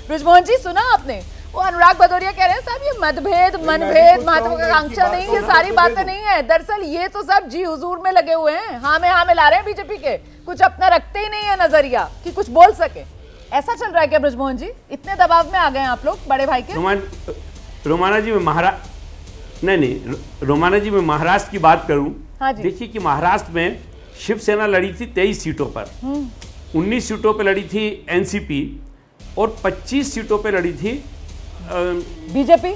बृजमोहन जी सुना आपने, वो अनुराग भदौरिया कह रहे हैं साहब ये मतभेद, मनभेद, महत्वाकांक्षा नहीं, ये सारी बातें नहीं है। दरअसल ये तो सब जी हुजूर में लगे हुए हैं, हाँ में ला रहे हैं बीजेपी के, कुछ अपना रखते ही नहीं है नजरिया कि कुछ बोल सके। ऐसा चल रहा है क्या बृजमोहन जी? इतने दबाव में आ गए आप लोग बड़े भाई के? रोमाना जी मैं महाराष्ट्र की बात करूं। हाँ जी। देखिए कि महाराष्ट्र में शिवसेना लड़ी थी 23 सीटों पर, 19 सीटों पर लड़ी थी एनसीपी और 25 सीटों पर लड़ी थी बीजेपी,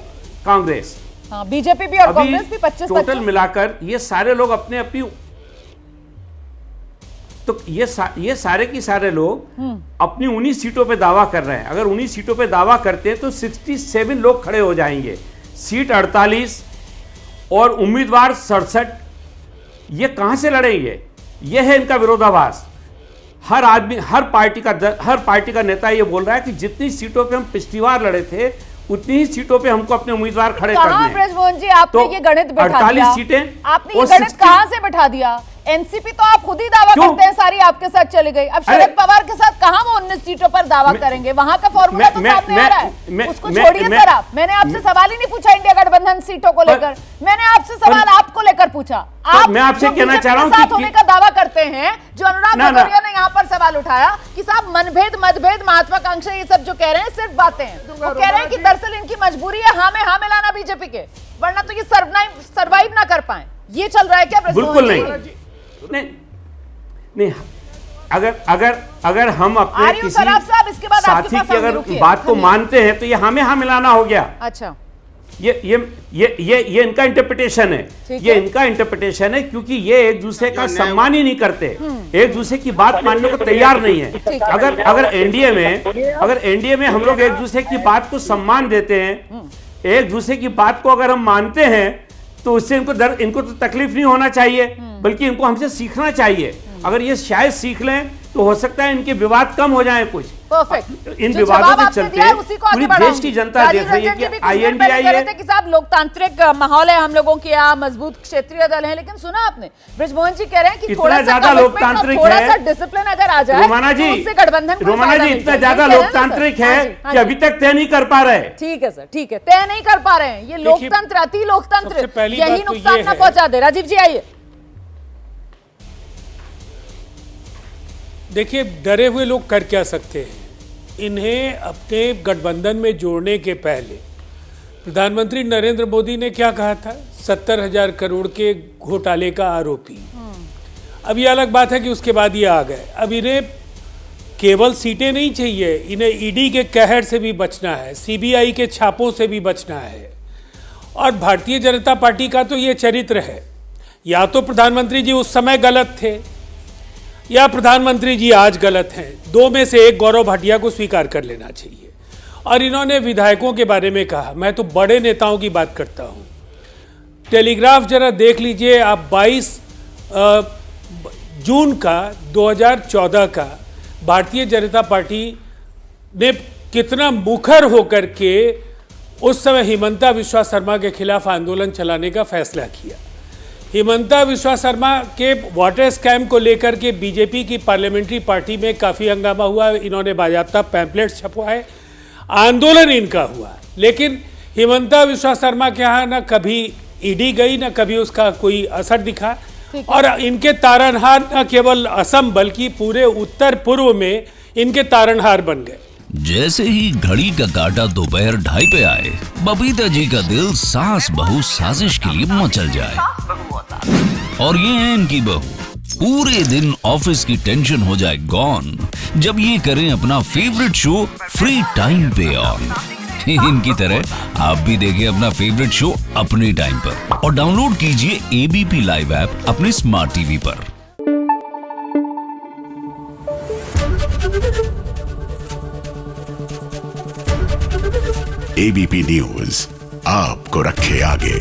कांग्रेस। हाँ, बीजेपी भी और कांग्रेस भी 25 टोटल मिलाकर ये सारे लोग अपनी तो ये सारे के सारे लोग अपनी 19 सीटों पे दावा कर रहे हैं। अगर 19 सीटों पे दावा करते हैं तो 67 लोग खड़े हो जाएंगे, सीट 48 और उम्मीदवार 67। ये कहां से लड़ेंगे? ये है इनका विरोधाभास। हर आदमी, हर पार्टी का नेता ये बोल रहा है कि जितनी सीटों पे हम पिछली बार लड़े थे उतनी ही सीटों पे हमको अपने उम्मीदवार खड़े करने हैं। बृजमोहन जी आपने ये गणित बैठा दिया, 48 सीटें, आपने ये गणित कहां से बैठा दिया? एनसीपी तो आप खुद ही दावा करते हैं सारी आपके साथ चली गई, अब शरद पवार के साथ कहां वो 19 सीटों पर दावा करेंगे? वहां का फॉर्मूला तो सामने आ रहा है, उसको छोड़िए सर। आप, मैंने आपसे सवाल ही नहीं पूछा इंडिया गठबंधन सीटों को लेकर, मैंने आपसे सवाल आपको लेकर पूछा। आप मैं आपसे कहना चाह रहा हूं कि होने का दावा करते हैं, जो अनुराग भदौरिया ने यहाँ पर सवाल उठाया कि साहब मनभेद, मतभेद, महत्वाकांक्षा, ये सब जो कह रहे हैं सिर्फ बातें हैं। वो कह रहे हैं कि दरअसल इनकी मजबूरी है हाँ में लाना बीजेपी के, वरना तो ये सर्वाइव ना कर पाए। ये चल रहा है क्या? बिल्कुल नहीं। अगर हम अपने किसी साथी की अगर बात को मानते हैं तो ये हाँ मिलाना हो गया। अच्छा, ये इनका इंटरप्रिटेशन है, ये इनका इंटरप्रिटेशन है, क्योंकि ये एक दूसरे का सम्मान ही नहीं करते, एक दूसरे की बात मानने को तैयार नहीं है। अगर एनडीए में हम लोग एक दूसरे की बात को सम्मान देते हैं, एक दूसरे की बात को अगर हम मानते हैं तो उससे इनको तो तकलीफ नहीं होना चाहिए, बल्कि इनको हमसे सीखना चाहिए। अगर ये शायद सीख लें तो हो सकता है इनके विवाद कम हो जाएं कुछ। परफेक्ट। इन विवादों के चलते पूरी देश की जनता देख रही है कि आईएनडीआई है कि साहब लोकतांत्रिक माहौल है हम लोगों के यहाँ, मजबूत क्षेत्रीय दल है, लेकिन सुना आपने बृजमोहन जी कह रहे हैं कि इतना ज्यादा लोकतांत्रिक है, डिसिप्लिन अगर आ जाए रोमाना जी, इतना ज्यादा लोकतांत्रिक है कि अभी तक तय नहीं कर पा रहे। ठीक है सर, ठीक है, तय नहीं कर पा रहे हैं। ये लोकतंत्र, अति लोकतंत्र, यही नुकसान न पहुंचा दे। राजीव जी आइए। देखिए, डरे हुए लोग कर क्या सकते हैं? इन्हें अपने गठबंधन में जोड़ने के पहले प्रधानमंत्री नरेंद्र मोदी ने क्या कहा था? 70,000 करोड़ के घोटाले का आरोपी। अब ये अलग बात है कि उसके बाद ये आ गए। अब इन्हें केवल सीटें नहीं चाहिए, इन्हें ईडी के कहर से भी बचना है, सीबीआई के छापों से भी बचना है। और भारतीय जनता पार्टी का तो ये चरित्र है, या तो प्रधानमंत्री जी उस समय गलत थे या प्रधानमंत्री जी आज गलत हैं, दो में से एक गौरव भाटिया को स्वीकार कर लेना चाहिए। और इन्होंने विधायकों के बारे में कहा, मैं तो बड़े नेताओं की बात करता हूं। टेलीग्राफ जरा देख लीजिए आप, 22 जून का 2014 का भारतीय जनता पार्टी ने कितना मुखर होकर के उस समय हिमंता विश्वा शर्मा के खिलाफ आंदोलन चलाने का फैसला किया। हिमंता विश्वा शर्मा के वाटर स्कैम को लेकर के बीजेपी की पार्लियामेंट्री पार्टी में काफ़ी हंगामा हुआ, इन्होंने बाकायदा पैम्पलेट्स छपवाए, आंदोलन इनका हुआ। लेकिन हिमंता विश्वा शर्मा के यहाँ न कभी ईडी गई, न कभी उसका कोई असर दिखा, और इनके तारनहार न केवल असम बल्कि पूरे उत्तर पूर्व में इनके तारनहार बन गए। जैसे ही घड़ी का काटा दोपहर 2:30 पे आए, बबीता जी का दिल सास बहू साजिश के लिए मचल जाए। और ये है इनकी बहू, पूरे दिन ऑफिस की टेंशन हो जाए गॉन जब ये करें अपना फेवरेट शो फ्री टाइम पे ऑन। इनकी तरह आप भी देखें अपना फेवरेट शो अपने टाइम पर और डाउनलोड कीजिए एबीपी लाइव ऐप अपने स्मार्ट टीवी पर। एबीपी न्यूज आपको रखे आगे।